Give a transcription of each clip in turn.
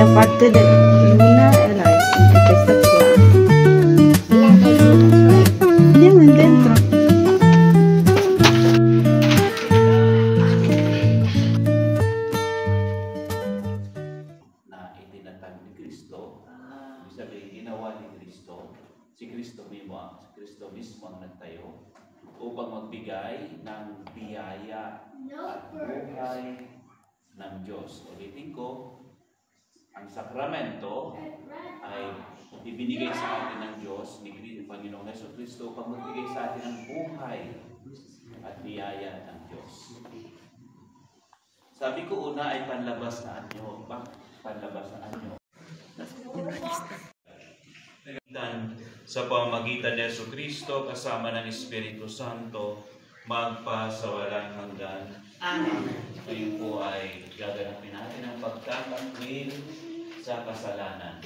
esta parte de Luna Alive, espectacular. Diyan, dentro. Na itinatag ni Kristo, ibig sabihin, ginawa ni Kristo, si Kristo mismo ang nagtayo upang magbigay ng biyaya at buhay ng Diyos. Ulitin ko, ang sakramento ay ibinigay sa atin ng Diyos ni Panginoong Jesucristo upang magbigay sa atin ng buhay at biyaya ng Diyos. Sabi ko una ay panlabas na anyo. Bakit panlabas na anyo? Sa pamamagitan ni Jesucristo kasama ng Espiritu Santo magpasawalang hanggan. Amen. Ngayon po ay gaganapin natin ang pagtatakwil sa kasalanan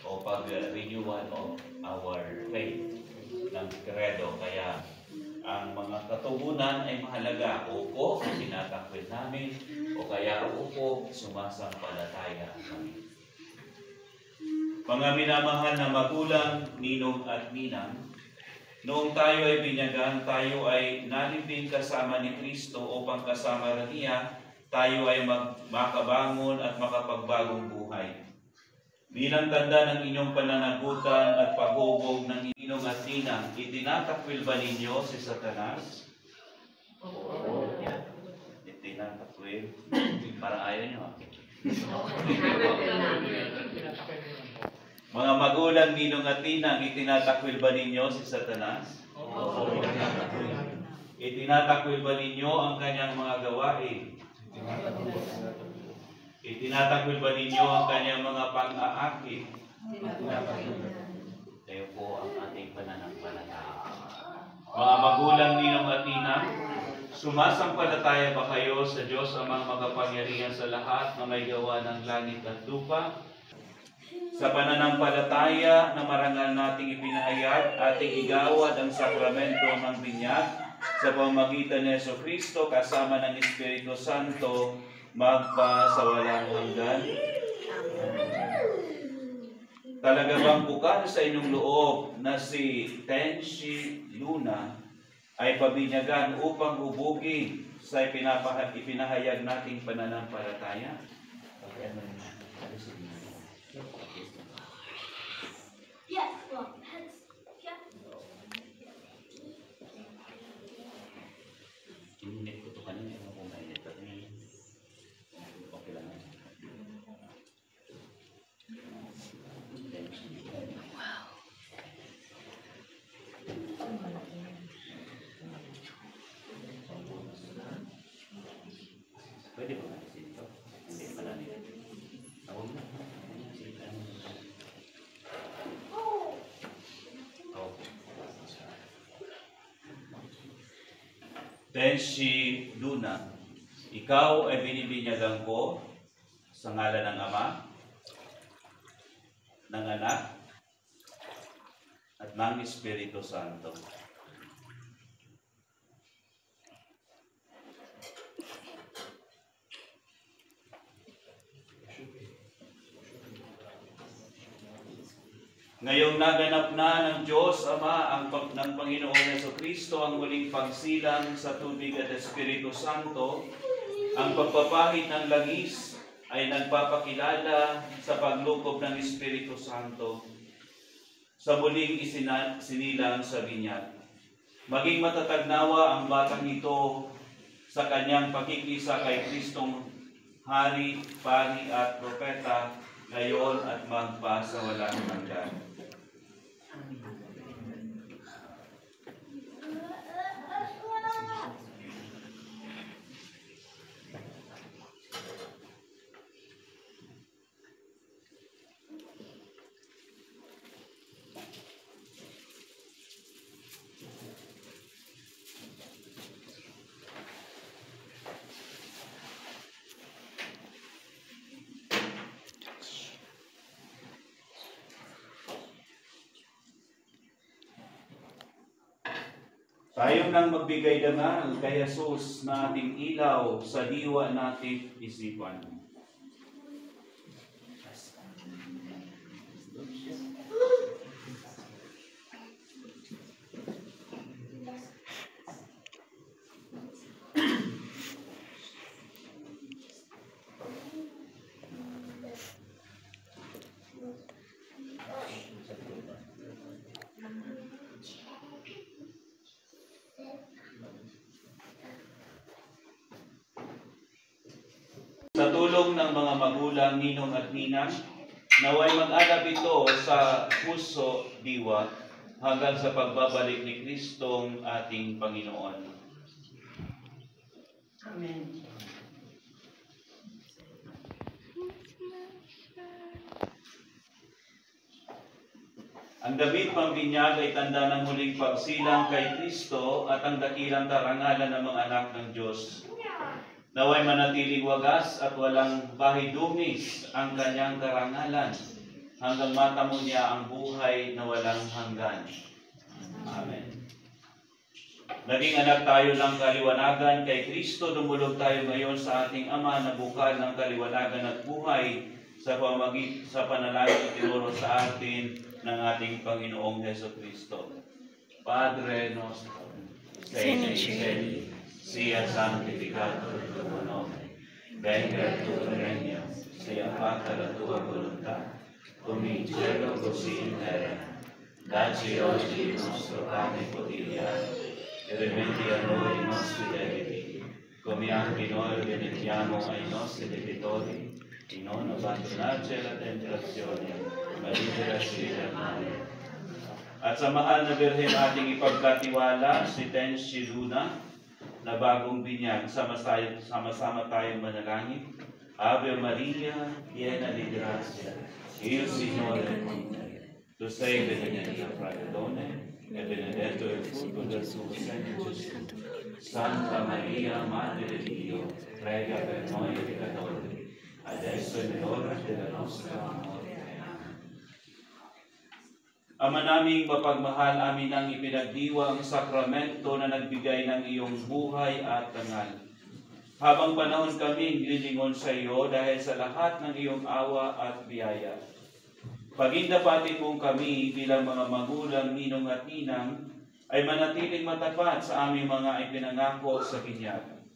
o pag-renewal of our faith ng credo. Kaya ang mga katugunan ay mahalaga. Opo, tinatakwil namin, o kaya opo, sumasampalataya kami. Mga minamahal na magulang, ninong at ninang, noong tayo ay binyagan, tayo ay nalibing kasama ni Kristo upang kasama niya, tayo ay makabangon at makapagbagong buhay. Bilang tanda ng inyong pananagutan at paghubog ng ninong at ninang, itinatakwil ba ninyo si Satanas? Oo. Itinatakwil. Parang ayaw nyo. Mga magulang, ninong at ninang, itinatakwil ba ninyo si Satanas? Oo. Itinatakwil ba ninyo ang kanyang mga gawain? Itinatakwil ba ninyo ang kanyang mga pang-aakit? Tayo po ang ating pananampalataya. Mga magulang, ninong at ninang, sumasampalataya ba kayo sa Diyos amang makapangyarihan sa lahat na may gawa ng langit at lupa? Sa pananampalataya na marangal nating ipinahayag, ating igawad ang sakramento ng binyag sa pamamagitan ni Jesucristo kasama ng Espiritu Santo magpasawalang hanggan. Talaga bang bukan sa inyong loob na si Tenshi Luna ay pabinyagan upang hubugin sa ipinahayag nating pananampalataya? Yes, well, that's, yeah. Init ko ito kanina, ano kung mainit at okay lang. Wow. Pwede ba natin ito? Hindi pa natin. Ako na. Tenshi Luna, ikaw ay binibinyagan ko sa ngalan ng Ama, ng Anak, at ng Espiritu Santo. Ngayong naganap na ng Diyos Ama ng Panginoong Jesucristo ang muling pagsilang sa tubig at Espiritu Santo, ang pagpapahid ng langis ay nagpapakilala sa paglukob ng Espiritu Santo sa muling sinilang sa binyag. Maging matatagnawa ang batang ito sa kanyang pakikisa kay Kristong Hari, Pari at Propeta ngayon at magpasawalang hanggan. Tayo nang magbigay dangal kay Jesus na ating ilaw sa diwa nating isipan. tulong ng mga magulang, ninong at ninang, naway mag-alab ito sa puso, diwa, hanggang sa pagbabalik ni Kristong ating Panginoon. Amen. Ang damit pambinyag ay tanda ng muling pagsilang kay Kristo at ang dakilang karangalan ng mga anak ng Diyos. Naway manatiling wagas at walang bahidungis ang kanyang karangalan hanggang matamo niya ang buhay na walang hanggan. Amen. Naging anak tayo ng kaliwanagan kay Kristo, dumulog tayo ngayon sa ating Ama na bukal ng kaliwanagan at buhay sa panalangin itinuro sa atin ng ating Panginoong Jesucristo. Padre nostro, sei nei cieli, sia santificato il tuo nome, venga il tuo regno, sia fatta la tua volontà, come in cielo così in terra. Dacci oggi il nostro pane quotidiano, e rimetti a noi i nostri debiti, come anche noi rimettiamo ai nostri debitori, e non abbandonarci alla tentazione, ma liberaci dal male. At sa mahal na Birhen ating ipagkatiwala, si Tenshi Luna, na bagong binyag, sama-sama tayong manalangin. Ave Maria, piena di grazia, il Signore è con te. Tu sei benedetta fra le donne, e benedetto il frutto del tuo seno, Gesù. Santa Maria, Madre di Dio, prega per noi peccatori, adesso è l'ora della nostra morte. Ama naming mapagmahal, amin ang ipinagdiwa ang sakramento na nagbigay ng iyong buhay at tangal. Habang panahon kaming lilingon sa iyo dahil sa lahat ng iyong awa at biyaya. Pagindapati kong kami bilang mga magulang, ninong at ninang ay manatiling matapat sa aming mga ipinangako sa binyag.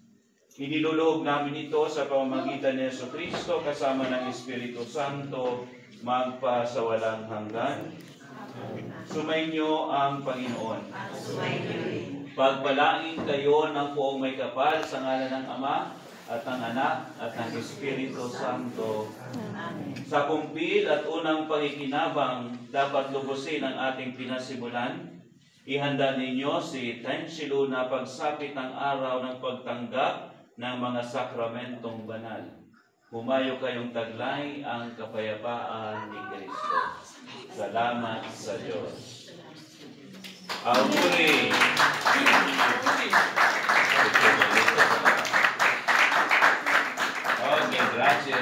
Iniluloob namin ito sa pamamagitan ni Jesucristo kasama ng Espiritu Santo magpasawalang hanggan. Sumainyo ang Panginoon. Pagpalain kayo ng poong may kapal sa ngalan ng Ama at ng Anak at ng Espiritu Santo. Sa kumpil at unang pakikinabang dapat lubusin ang ating pinasimulan. Ihanda ninyo si Tenshi Luna pagsapit ng araw ng pagtanggap ng mga sakramentong banal. Humayo kayong taglay ang kapayapaan ni Kristo. Salamat sa Diyos. Auguri! Okay, grazie.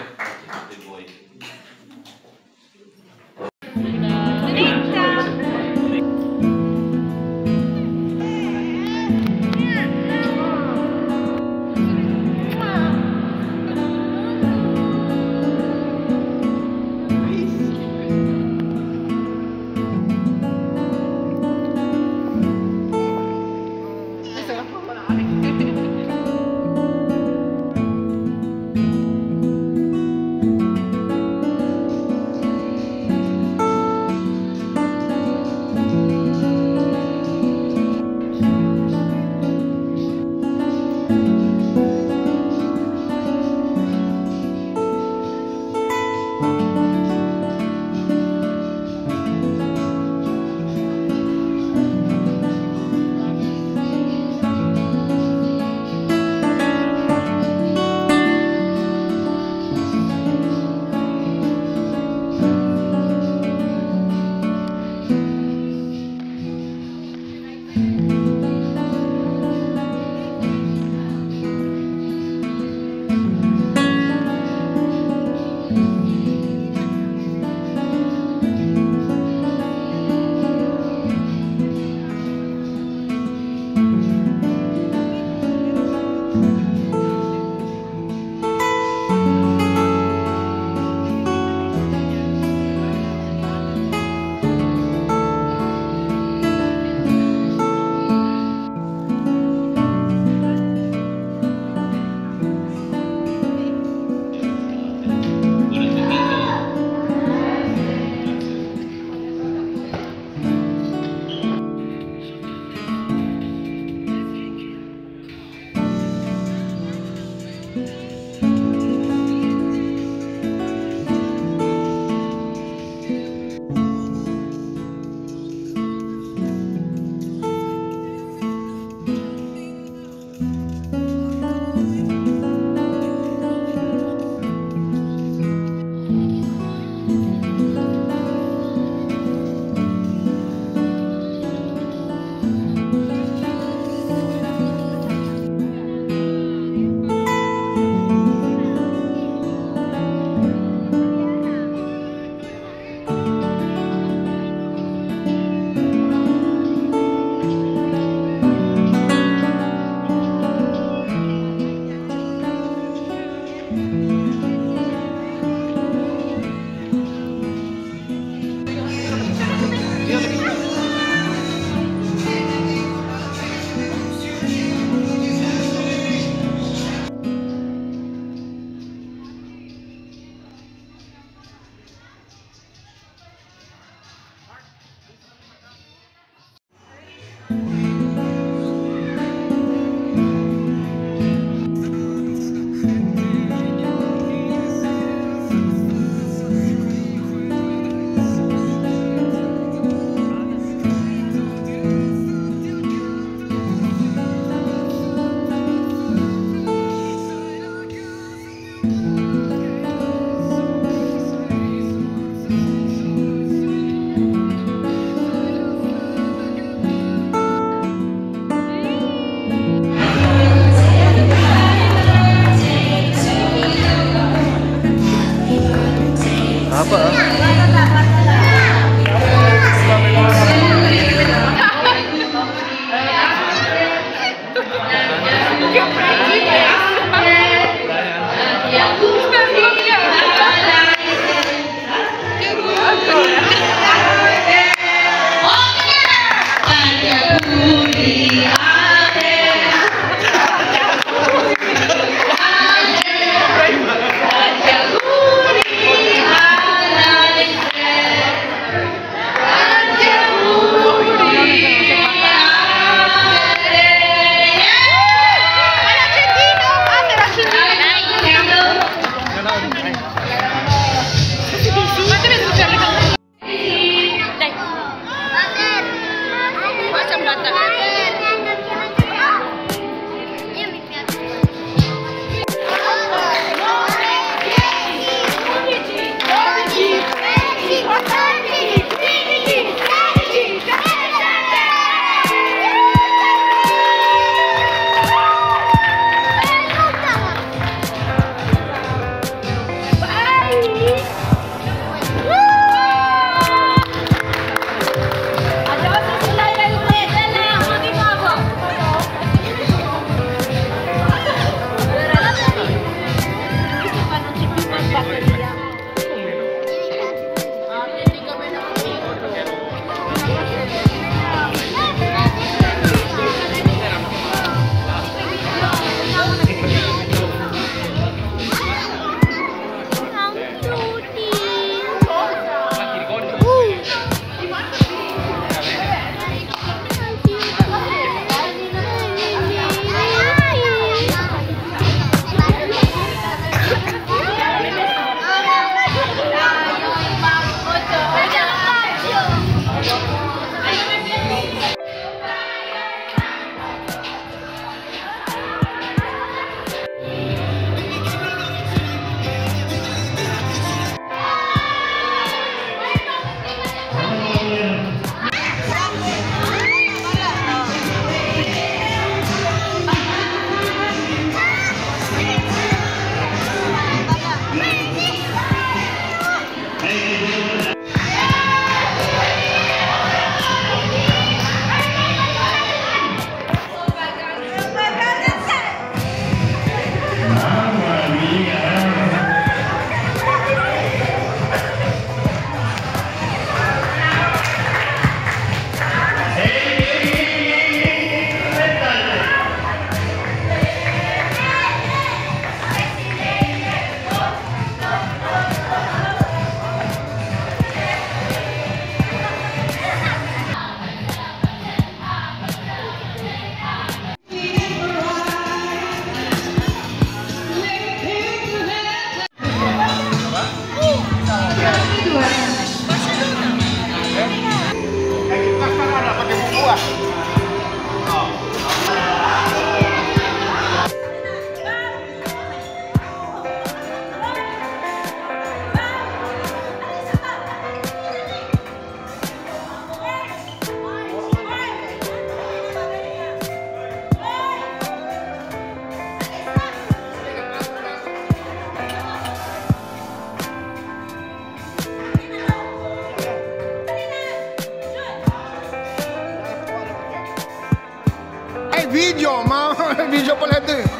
Haba ah. Video, video pala ito eh.